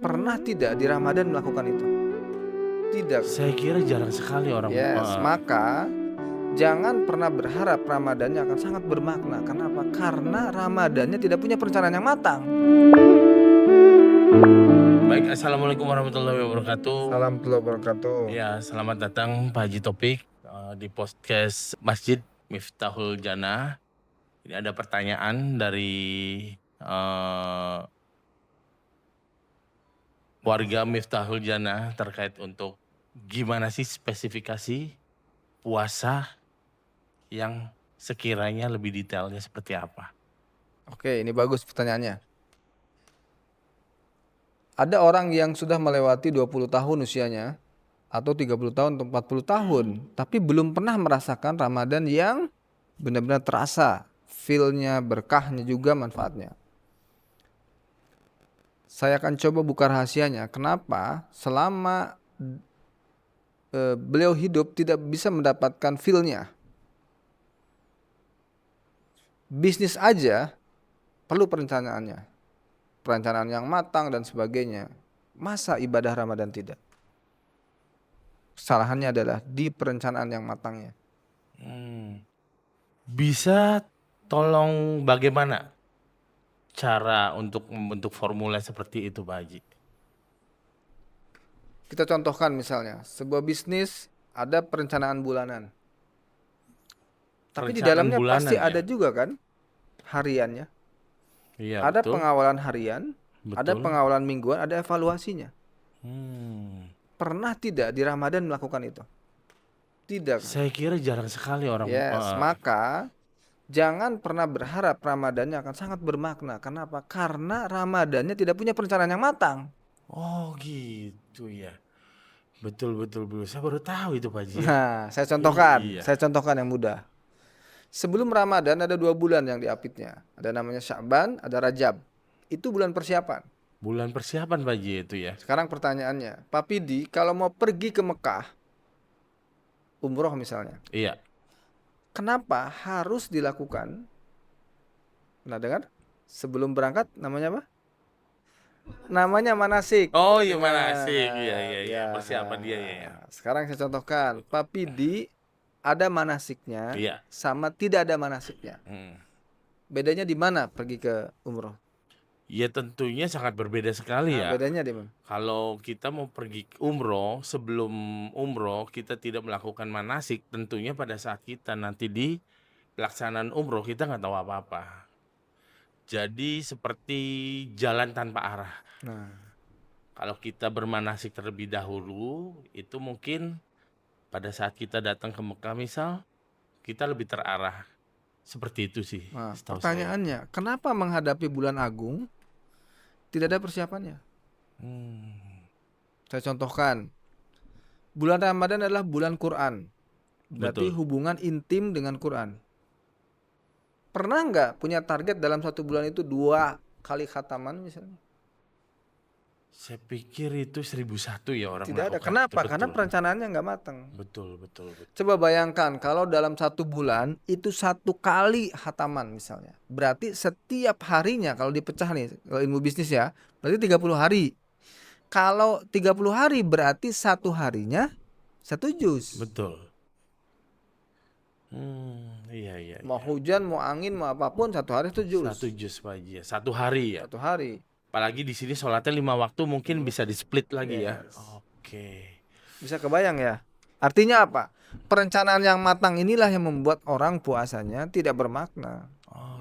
Pernah tidak di Ramadan melakukan itu? Tidak. Saya kira jarang sekali orang. Yes, maka jangan pernah berharap Ramadannya akan sangat bermakna. Kenapa? Karena Ramadannya tidak punya perencanaan yang matang. Baik, assalamualaikum warahmatullahi wabarakatuh. Salam warahmatullahi wabarakatuh. Ya, selamat datang Pak Haji Topik di podcast Masjid Miftahul Jannah. Ini ada pertanyaan dari warga Miftahul Jannah terkait untuk gimana sih spesifikasi puasa yang sekiranya lebih detailnya seperti apa. Oke, ini bagus pertanyaannya. Ada orang yang sudah melewati 20 tahun usianya atau 30 tahun atau 40 tahun tapi belum pernah merasakan Ramadan yang benar-benar terasa feel-nya, berkahnya juga manfaatnya. Saya akan coba buka rahasianya. Kenapa selama beliau hidup tidak bisa mendapatkan feel-nya. Bisnis aja perlu perencanaannya. Perencanaan yang matang dan sebagainya. Masa ibadah Ramadan tidak? Kesalahannya adalah di perencanaan yang matangnya. Bisa tolong bagaimana cara untuk membentuk formula seperti itu, Pak Haji? Kita contohkan misalnya, sebuah bisnis ada perencanaan bulanan. Tapi di dalamnya pasti ada juga kan hariannya. Iya, ada betul. pengawalan harian, ada pengawalan mingguan, ada evaluasinya. Pernah tidak di Ramadan melakukan itu? Tidak. Saya kira jarang sekali orang. Yes, maka jangan pernah berharap Ramadannya akan sangat bermakna. Kenapa? Karena Ramadannya tidak punya perencanaan yang matang. Oh gitu ya. Betul. Saya baru tahu itu, Pak Haji. Nah, saya contohkan yang mudah. Sebelum Ramadan ada 2 bulan yang diapitnya. Ada namanya Sya'ban, ada Rajab. Itu bulan persiapan. Bulan persiapan, Pak Haji, itu ya. Sekarang pertanyaannya, Pak Pidi kalau mau pergi ke Mekah, umroh misalnya. Iya. Kenapa harus dilakukan? Nah, dengar? Sebelum berangkat namanya apa? Namanya manasik. Oh iya, manasik. Iya. Persiapan dia ya. Sekarang saya contohkan. Pak Pidi ada manasiknya sama tidak ada manasiknya. Bedanya di mana pergi ke umroh? Ya tentunya sangat berbeda sekali ya. Bedanya di mana? Kalau kita mau pergi umroh, sebelum umroh kita tidak melakukan manasik, tentunya pada saat kita nanti di pelaksanaan umroh kita nggak tahu apa-apa. Jadi seperti jalan tanpa arah. Nah, kalau kita bermanasik terlebih dahulu, itu mungkin pada saat kita datang ke Mekah misal, kita lebih terarah. Seperti itu sih. Nah, pertanyaannya, kenapa menghadapi bulan agung tidak ada persiapannya? Saya contohkan, bulan Ramadan adalah bulan Quran. Berarti hubungan intim dengan Quran. Pernah nggak punya target dalam 1 bulan itu 2 kali khataman misalnya? Saya pikir itu 1001 ya orang Tidak ada. melakukan. Kenapa? Karena perencanaannya nggak matang. Betul. Coba bayangkan kalau dalam 1 bulan itu 1 kali khataman misalnya. Berarti setiap harinya kalau dipecah nih, kalau ilmu bisnis ya, berarti 30 hari. Kalau 30 hari berarti 1 harinya 1 juz. Betul. Iya. Mau hujan, mau angin, mau apapun 1 hari 1 juz. 1 juz Pak Haji ya. 1 hari ya. 1 hari. Apalagi di sini sholatnya 5 waktu mungkin bisa di split lagi ya. Oke. Bisa kebayang ya. Artinya apa? Perencanaan yang matang inilah yang membuat orang puasanya tidak bermakna.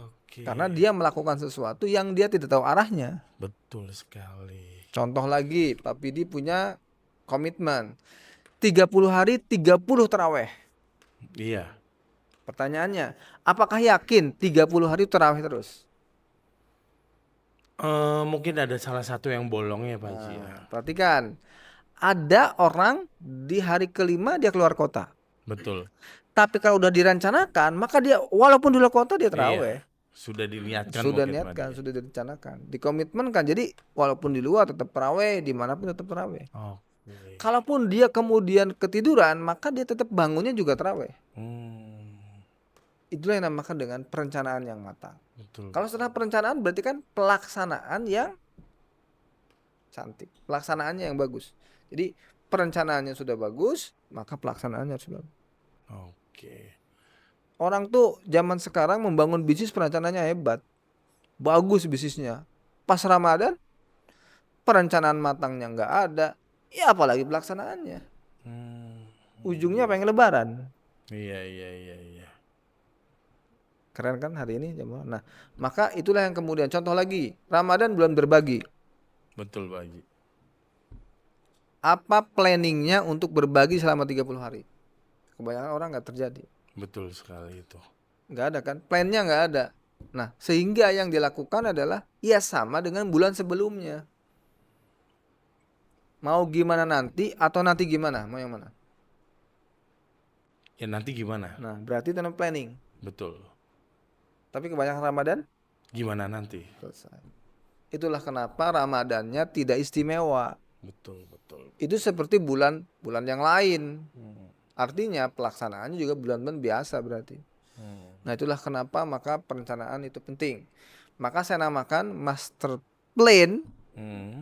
Oke. Karena dia melakukan sesuatu yang dia tidak tahu arahnya. Betul sekali. Contoh lagi, Pak Pidi punya komitmen 30 hari 30 taraweh. Iya. Pertanyaannya, apakah yakin 30 hari taraweh terus? Mungkin ada salah satu yang bolong ya Pak Haji. Perhatikan, ada orang di hari kelima dia keluar kota. Betul. Tapi kalau udah direncanakan, maka dia walaupun di luar kota dia taraweh. Sudah diniatkan. Sudah direncanakan, dikomitmenkan. Jadi walaupun di luar tetap taraweh, dimanapun tetap taraweh. Kalaupun dia kemudian ketiduran, maka dia tetap bangunnya juga taraweh. Itulah yang dinamakan dengan perencanaan yang matang. Betul. Kalau setelah perencanaan berarti kan pelaksanaan yang cantik. Pelaksanaannya yang bagus. Jadi perencanaannya sudah bagus, maka pelaksanaannya harus bagus. Oke. Orang tuh zaman sekarang membangun bisnis perencanaannya hebat. Bagus bisnisnya. Pas Ramadan, perencanaan matangnya nggak ada. Ya apalagi pelaksanaannya. Hmm. Ujungnya pengen lebaran. Iya. Keren kan hari ini jemaah. Nah, maka itulah yang kemudian contoh lagi, Ramadan bulan berbagi. Betul Pak Haji. Apa planningnya untuk berbagi selama 30 hari? Kebanyakan orang nggak terjadi. Betul sekali itu. Nggak ada kan? Plannya nggak ada. Nah, sehingga yang dilakukan adalah ya sama dengan bulan sebelumnya. Mau gimana nanti atau nanti gimana? Mau yang mana? Ya nanti gimana? Nah, berarti itu namanya planning. Betul. Tapi kebanyakan Ramadan Gimana nanti? selesai. Itulah kenapa Ramadannya tidak istimewa. Betul. Itu seperti bulan-bulan yang lain. Artinya pelaksanaannya juga bulan-bulan biasa berarti. Nah, itulah kenapa maka perencanaan itu penting. Maka saya namakan master plan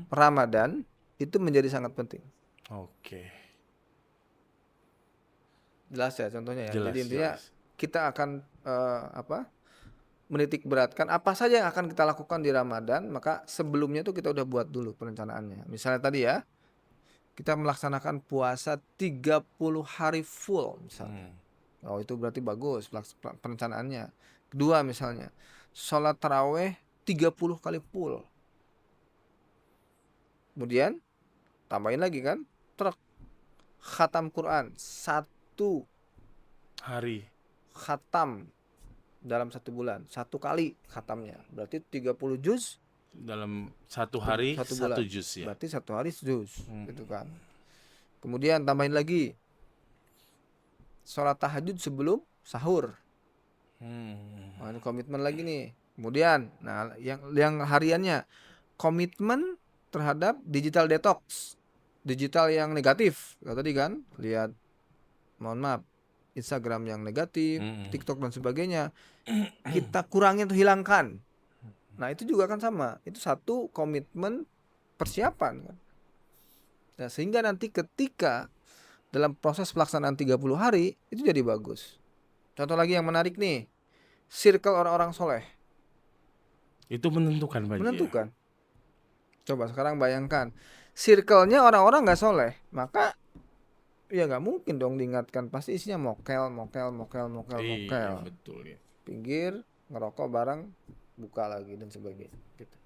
Ramadan itu menjadi sangat penting. Oke. Jelas ya contohnya ya. Jelas, Jadi intinya jelas. kita akan menitik beratkan apa saja yang akan kita lakukan di Ramadan, maka sebelumnya tuh kita udah buat dulu perencanaannya. Misalnya tadi ya, kita melaksanakan puasa 30 hari full misalnya. Oh, itu berarti bagus perencanaannya. Kedua misalnya, sholat taraweh 30 kali full. Kemudian tambahin lagi kan, khatam Quran 1 Hari. khatam dalam 1 bulan, 1 kali khatamnya. Berarti 30 juz Dalam 1 hari 1 1 bulan. juz ya. Berarti 1 hari juz, gitu kan. Kemudian tambahin lagi sholat tahajud sebelum sahur. Nah, ini komitmen lagi nih. Kemudian, nah yang hariannya komitmen terhadap digital detox, digital yang negatif. Kalau tadi kan lihat, mohon maaf, Instagram yang negatif, TikTok dan sebagainya, kita kurangin atau hilangkan. Nah, itu juga kan sama. Itu satu komitmen persiapan kan. Nah, sehingga nanti ketika dalam proses pelaksanaan 30 hari itu jadi bagus. Contoh lagi yang menarik nih, circle orang-orang soleh. Itu menentukan Pak Haji. Menentukan. Coba sekarang bayangkan, circle-nya orang-orang nggak soleh, maka ya nggak mungkin dong diingatkan, pasti isinya mokel. Iya, betul ya. Pinggir, ngerokok bareng, buka lagi dan sebagainya. Gitu.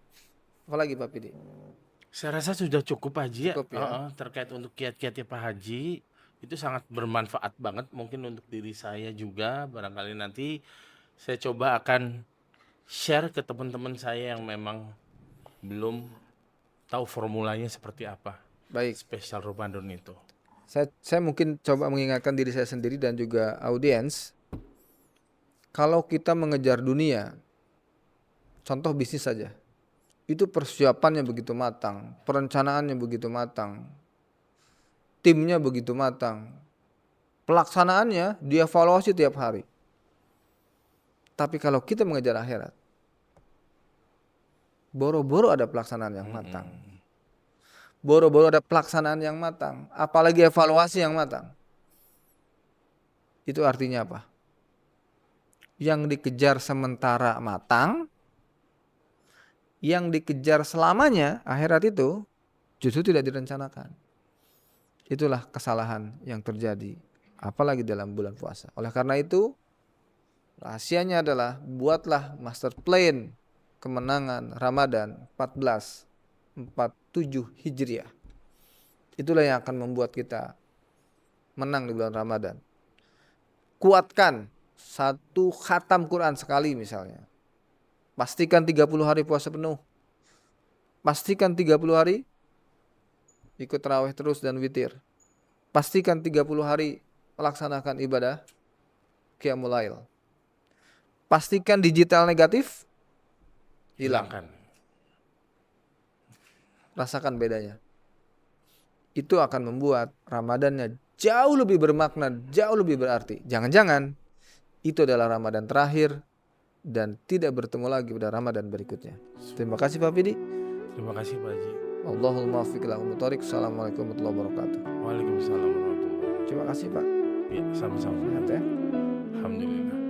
Apalagi Pak Pidi? Saya rasa sudah cukup Pak Haji ya. Cukup ya. Terkait untuk kiat-kiatnya Pak Haji itu sangat bermanfaat banget mungkin untuk diri saya juga. Barangkali nanti saya coba akan share ke teman-teman saya yang memang belum tahu formulanya seperti apa. Baik. Spesial Ramadan itu. Saya mungkin coba mengingatkan diri saya sendiri dan juga audiens. Kalau kita mengejar dunia, contoh bisnis saja, itu persiapannya begitu matang, perencanaannya begitu matang, timnya begitu matang, pelaksanaannya dievaluasi tiap hari. Tapi kalau kita mengejar akhirat, boro-boro ada pelaksanaan yang matang, boro-boro ada pelaksanaan yang matang, apalagi evaluasi yang matang. Itu artinya apa? Yang dikejar sementara matang, yang dikejar selamanya akhirat itu justru tidak direncanakan. Itulah kesalahan yang terjadi, apalagi dalam bulan puasa. Oleh karena itu, rahasianya adalah buatlah master plan kemenangan Ramadan 1447 Hijriah. Itulah yang akan membuat kita menang di bulan Ramadan. Kuatkan 1 khatam Quran sekali misalnya. Pastikan 30 hari puasa penuh. Pastikan 30 hari ikut tarawih terus dan witir. Pastikan 30 hari melaksanakan ibadah Qiyamul Lail. Pastikan digital negatif hilangkan. Rasakan bedanya. Itu akan membuat Ramadannya jauh lebih bermakna, jauh lebih berarti. Jangan-jangan itu adalah Ramadan terakhir dan tidak bertemu lagi pada Ramadan berikutnya. Terima kasih Pak Pidi. Terima kasih Pak Haji. Wallahul muwaffiq ila aqwamit thoriq. Assalamualaikum warahmatullahi wabarakatuh. Waalaikumsalam warahmatullahi wabarakatuh. Terima kasih Pak. Ya, sama-sama. Sehat ya. Alhamdulillah.